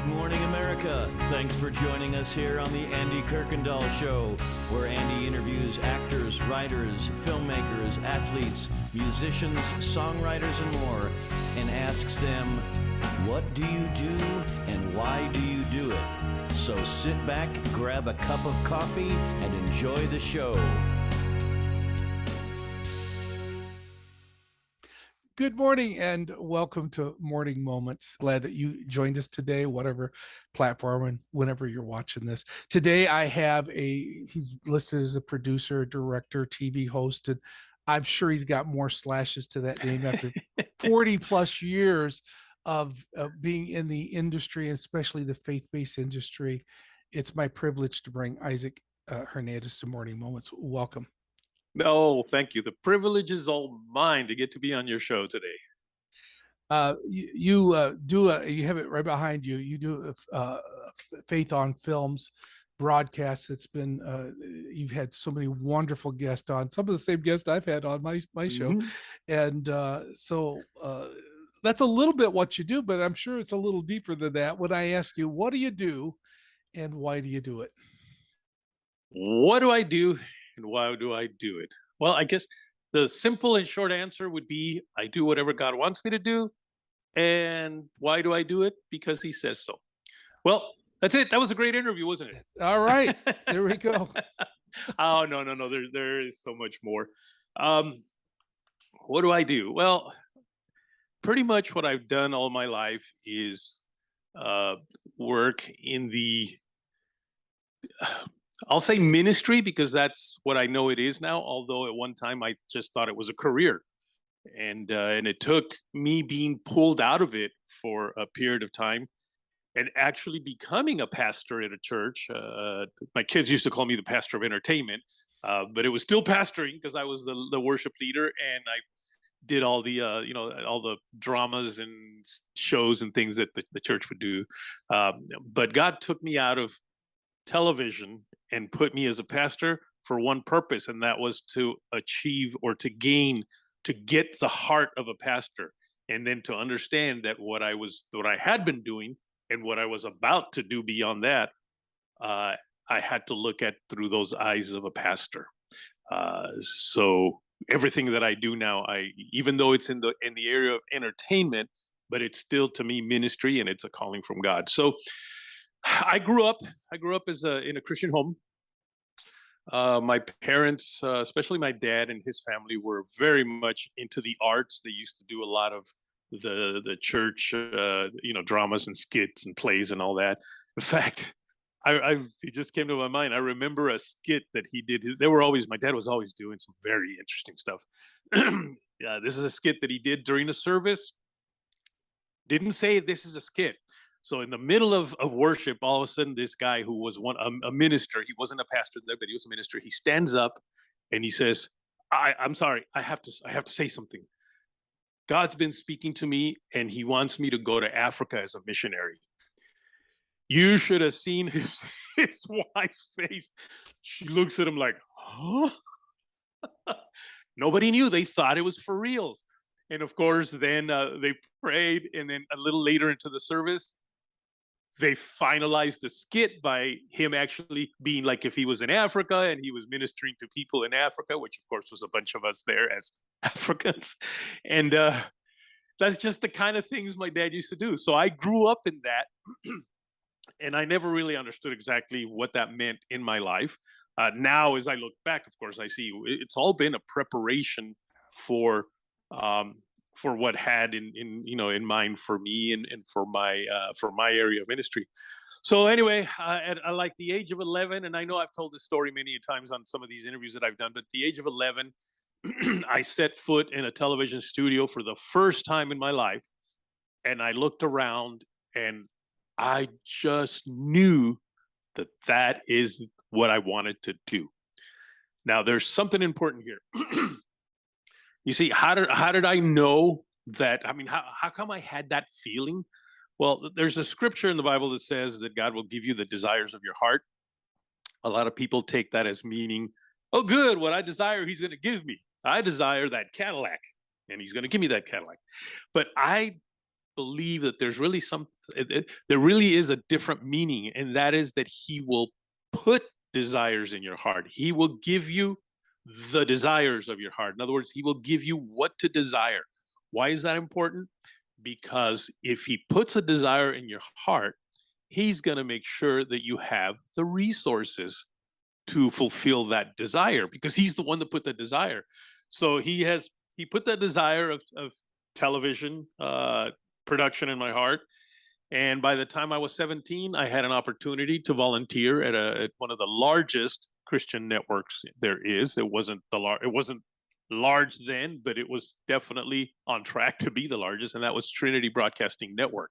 Good morning, America. Thanks for joining us here on the Andy Kirkendall Show, where Andy interviews actors, writers, filmmakers, athletes, musicians, songwriters, and more, and asks them, what do you do and why do you do it? So sit back, grab a cup of coffee, and enjoy the show. Good morning and welcome to Morning Moments. Glad that you joined us today, whatever platform and whenever you're watching this. Today I have he's listed as a producer, director, TV host, and I'm sure he's got more slashes to that name after 40 plus years of being in the industry, especially the faith-based industry. It's my privilege to bring Isaac Hernandez to Morning Moments. Welcome. No, thank you. The privilege is all mine to get to be on your show today. You have it right behind you. You do Faith on Films broadcast. It's been you've had so many wonderful guests on, some of the same guests I've had on my show, and so that's a little bit what you do, but I'm sure it's a little deeper than that. When I ask you, what do you do, and why do you do it? What do I do? And why do I do it? Well, I guess the simple and short answer would be I do whatever God wants me to do. And why do I do it? Because he says so. Well, that's it. That was a great interview, wasn't it? All right. There we go. Oh, no. There is so much more. What do I do? Well, pretty much what I've done all my life is work in the I'll say ministry, because that's what I know it is now. Although at one time I just thought it was a career, and it took me being pulled out of it for a period of time, and actually becoming a pastor at a church. My kids used to call me the pastor of entertainment, but it was still pastoring because I was the worship leader, and I did all the all the dramas and shows and things that the church would do. But God took me out of television and put me as a pastor for one purpose, and that was to achieve or to get the heart of a pastor, and then to understand that what I had been doing and what I was about to do beyond that, I had to look at through those eyes of a pastor. So everything that I do now, even though it's in the area of entertainment, but it's still to me ministry, and it's a calling from God. So I grew up in a Christian home. My parents, especially my dad and his family, were very much into the arts. They used to do a lot of the church, dramas and skits and plays and all that. In fact, it just came to my mind. I remember a skit that he did. My dad was always doing some very interesting stuff. This is a skit that he did during a service. Didn't say this is a skit. So in the middle of worship, all of a sudden, this guy who was a minister, he wasn't a pastor there, but he was a minister. He stands up and he says, I'm sorry, I have to say something. God's been speaking to me, and he wants me to go to Africa as a missionary. You should have seen his wife's face. She looks at him like, huh? Nobody knew. They thought it was for reals. And of course, then they prayed, and then a little later into the service, they finalized the skit by him actually being like if he was in Africa and he was ministering to people in Africa, which of course was a bunch of us there as Africans. And that's just the kind of things my dad used to do. So I grew up in that, and I never really understood exactly what that meant in my life. Now, as I look back, of course, I see it's all been a preparation for what had in mind for me and for my area of ministry. So anyway, at like the age of 11, and I know I've told this story many times on some of these interviews that I've done, but at the age of 11, I set foot in a television studio for the first time in my life, and I looked around, and I just knew that is what I wanted to do. Now, there's something important here. You see, how did I know that? I mean, how come I had that feeling? Well, there's a scripture in the Bible that says that God will give you the desires of your heart. A lot of people take that as meaning, oh, good, what I desire, he's going to give me. I desire that Cadillac, and he's going to give me that Cadillac. But I believe that there's really there really is a different meaning, and that is that he will put desires in your heart. He will give you the desires of your heart. In other words, he will give you what to desire. Why is that important? Because if he puts a desire in your heart, he's going to make sure that you have the resources to fulfill that desire, because he's the one that put the desire. So he put that desire of television production in my heart. And by the time I was 17, I had an opportunity to volunteer at one of the largest Christian networks there is. It wasn't large then, but it was definitely on track to be the largest, and that was Trinity Broadcasting Network.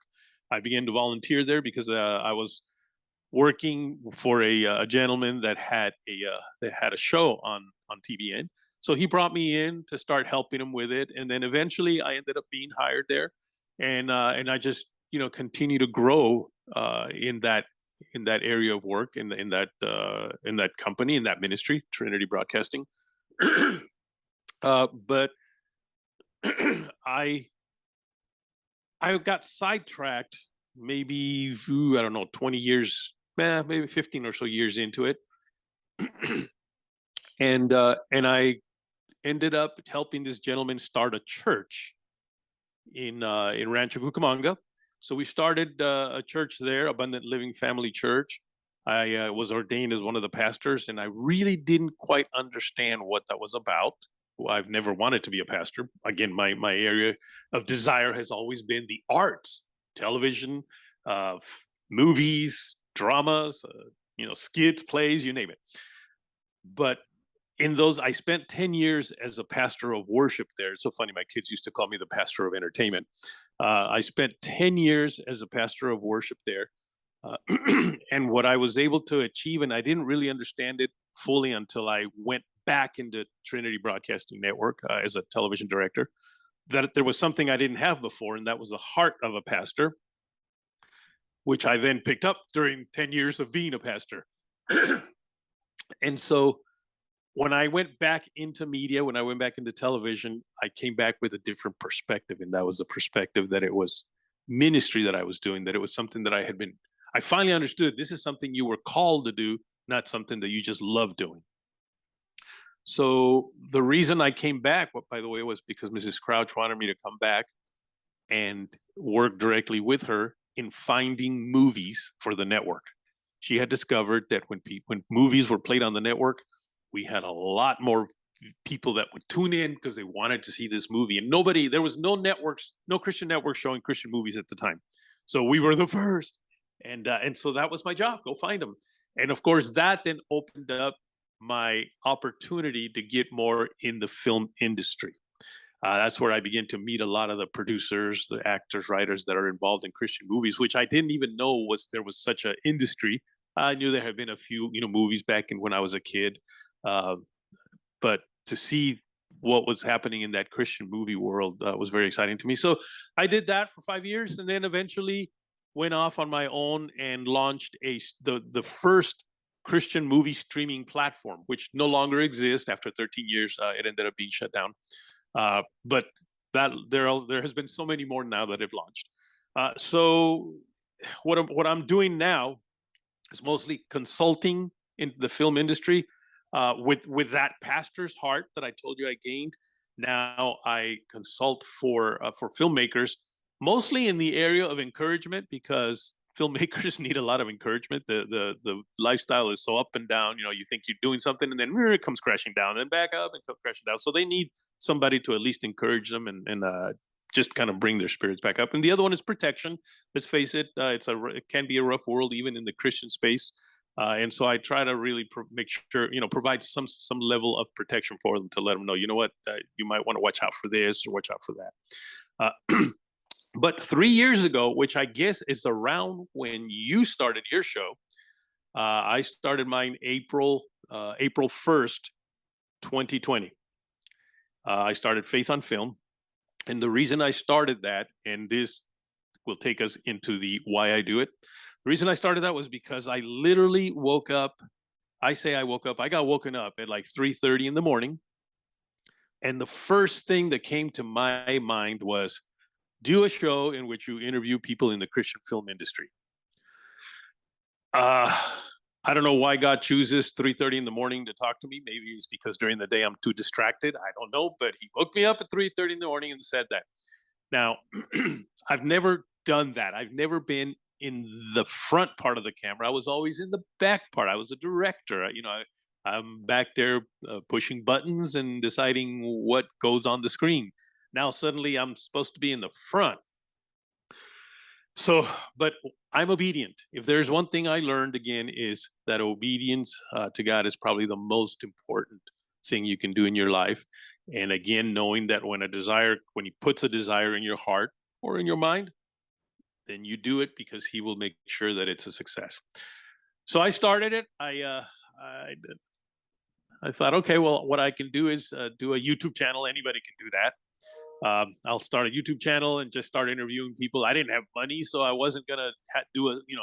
I began to volunteer there because I was working for a gentleman that had a show on TVN. So he brought me in to start helping him with it, and then eventually I ended up being hired there, and I just continue to grow in that area of work, in that company, in that ministry, Trinity Broadcasting. But I got sidetracked maybe, I don't know, 20 years, maybe 15 or so years into it. And I ended up helping this gentleman start a church in Rancho Cucamonga. So we started a church there, Abundant Living Family Church. I was ordained as one of the pastors, and I really didn't quite understand what that was about. I've never wanted to be a pastor. Again, my area of desire has always been the arts, television, movies, dramas, skits, plays, you name it. But in those, I spent 10 years as a pastor of worship there. It's so funny, my kids used to call me the pastor of entertainment. I spent 10 years as a pastor of worship there. And what I was able to achieve, and I didn't really understand it fully until I went back into Trinity Broadcasting Network as a television director, that there was something I didn't have before, and that was the heart of a pastor, which I then picked up during 10 years of being a pastor. And so when I went back into media, when I went back into television, I came back with a different perspective. And that was the perspective that it was ministry that I was doing, that it was something that I finally understood this is something you were called to do, not something that you just love doing. So the reason I came back, by the way, was because Mrs. Crouch wanted me to come back and work directly with her in finding movies for the network. She had discovered that when movies were played on the network, we had a lot more people that would tune in because they wanted to see this movie. And there was no Christian networks showing Christian movies at the time. So we were the first. And so that was my job, go find them. And of course, that then opened up my opportunity to get more in the film industry. That's where I began to meet a lot of the producers, the actors, writers that are involved in Christian movies, which I didn't even know there was such an industry. I knew there had been a few, movies back when I was a kid, but to see what was happening in that Christian movie world was very exciting to me. So I did that for 5 years, and then eventually went off on my own and launched the first Christian movie streaming platform, which no longer exists. After 13 years, it ended up being shut down. But there has been so many more now that have launched. So what I'm doing now is mostly consulting in the film industry with that pastor's heart that I told you I gained. Now I consult for filmmakers, mostly in the area of encouragement, because filmmakers need a lot of encouragement. The lifestyle is so up and down. You think you're doing something, and then it comes crashing down, and back up and come crashing down. So they need somebody to at least encourage them and just kind of bring their spirits back up. And the other one is protection. Let's face it, it can be a rough world even in the Christian space. And so I try to really make sure, provide some level of protection for them, to let them know, you know what, you might want to watch out for this or watch out for that. But 3 years ago, which I guess is around when you started your show, I started mine April 1st, 2020. I started Faith on Film. And the reason I started that, and this will take us into the why I do it. The reason I started that was because I literally woke up. I got woken up at like 3:30 in the morning. And the first thing that came to my mind was, do a show in which you interview people in the Christian film industry. I don't know why God chooses 3:30 in the morning to talk to me. Maybe it's because during the day I'm too distracted. I don't know, but he woke me up at 3:30 in the morning and said that. Now, I've never done that. I've never been in the front part of the camera. I was always in the back part. I was a director. I'm back there pushing buttons and deciding what goes on the screen. Now suddenly I'm supposed to be in the front. So, but I'm obedient. If there's one thing I learned again, is that obedience to God is probably the most important thing you can do in your life. And again, knowing that when he puts a desire in your heart or in your mind, then you do it because he will make sure that it's a success. So I started it. I thought, okay, well, what I can do is do a YouTube channel. Anybody can do that. I'll start a YouTube channel and just start interviewing people. I didn't have money, so I wasn't gonna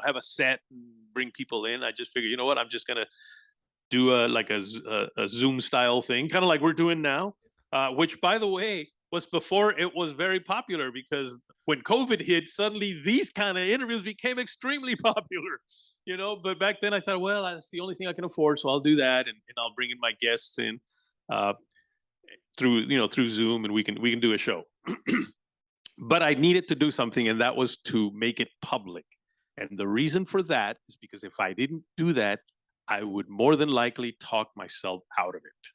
have a set and bring people in. I just figured, you know what, I'm just gonna do a Zoom style thing, kind of like we're doing now, which, by the way, was before it was very popular, because when COVID hit, suddenly these kind of interviews became extremely popular, But back then I thought, well, that's the only thing I can afford, so I'll do that, and I'll bring in my guests in. Through Zoom, and we can do a show. But I needed to do something, and that was to make it public. And the reason for that is because if I didn't do that, I would more than likely talk myself out of it.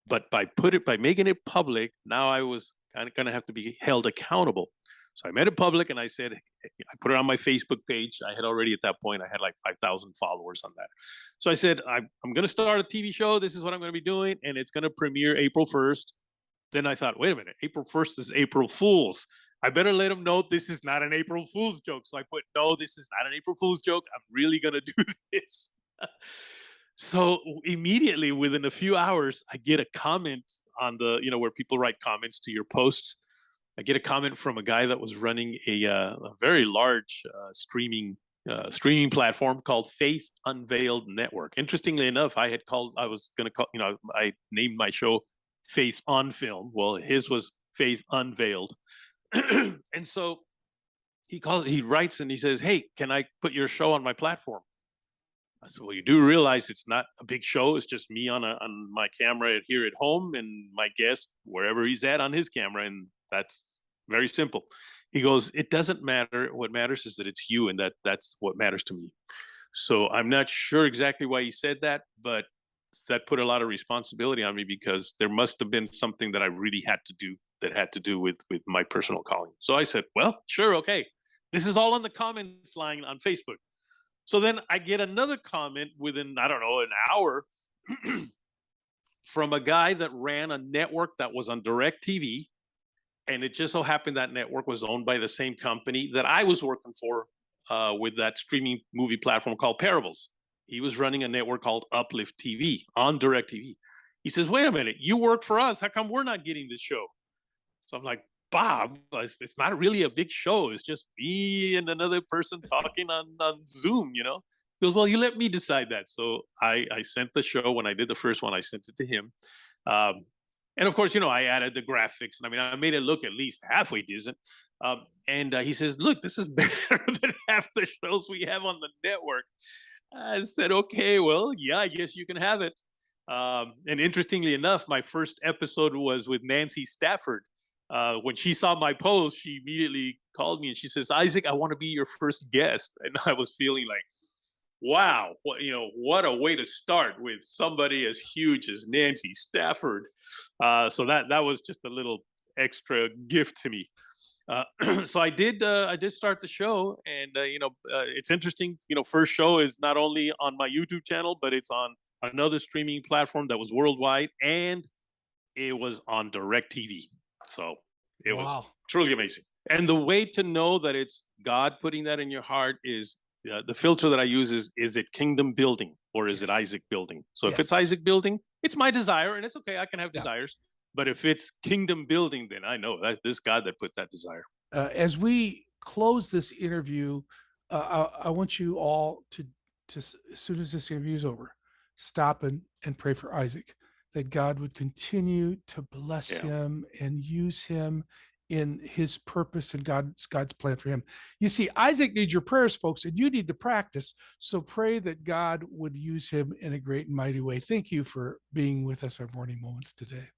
But by making it public, now I was kind of going to have to be held accountable. So I made it public, and I said, I put it on my Facebook page. I had already, at that point, I had like 5,000 followers on that. So I said, I'm going to start a TV show. This is what I'm going to be doing, and it's going to premiere April 1st. Then I thought, wait a minute, April 1st is April Fool's. I better let them know this is not an April Fool's joke. So I put, no, this is not an April Fool's joke. I'm really going to do this. So immediately, within a few hours, I get a comment on the, where people write comments to your posts. I get a comment from a guy that was running a very large streaming platform called Faith Unveiled Network. Interestingly enough, I named my show Faith on Film. Well, his was Faith Unveiled. And so he writes and he says, hey, can I put your show on my platform? I said, well, you do realize it's not a big show. It's just me on my camera here at home, and my guest wherever he's at on his camera, and that's very simple. He goes, it doesn't matter. What matters is that it's you, and that's what matters to me. So I'm not sure exactly why he said that, but that put a lot of responsibility on me, because there must have been something that I really had to do that had to do with my personal calling. So I said, well, sure, okay. This is all on the comments line on Facebook. So then I get another comment within, I don't know, an hour from a guy that ran a network that was on Directv. And it just so happened that network was owned by the same company that I was working for with that streaming movie platform called Parables. He was running a network called Upliftv on Directv. He says, wait a minute, you work for us. How come we're not getting this show? So I'm like, Bob, it's not really a big show. It's just me and another person talking on Zoom, He goes, well, you let me decide that. So I sent the show. When I did the first one, I sent it to him. And of course, I added the graphics. And I made it look at least halfway decent. And he says, look, this is better than half the shows we have on the network. I said, okay, well, yeah, I guess you can have it. And interestingly enough, my first episode was with Nancy Stafford. When she saw my post, she immediately called me and she says, Isaac, I want to be your first guest. And I was feeling like, wow, what a way to start with somebody as huge as Nancy Stafford. So that was just a little extra gift to me. So I did start the show, and it's interesting. First show is not only on my YouTube channel, but it's on another streaming platform that was worldwide, and it was on Directv. So it was truly amazing. And the way to know that it's God putting that in your heart is the filter that I use is it kingdom building, or is it Isaac building? So if it's Isaac building, it's my desire, and it's okay. I can have desires. But if it's kingdom building, then I know that this God that put that desire. As we close this interview, I want you all to, as soon as this interview is over, stop and pray for Isaac, that God would continue to bless him and use him in his purpose and God's plan for him. You see, Isaac needs your prayers, folks, and you need to practice. So pray that God would use him in a great and mighty way. Thank you for being with us our morning moments today.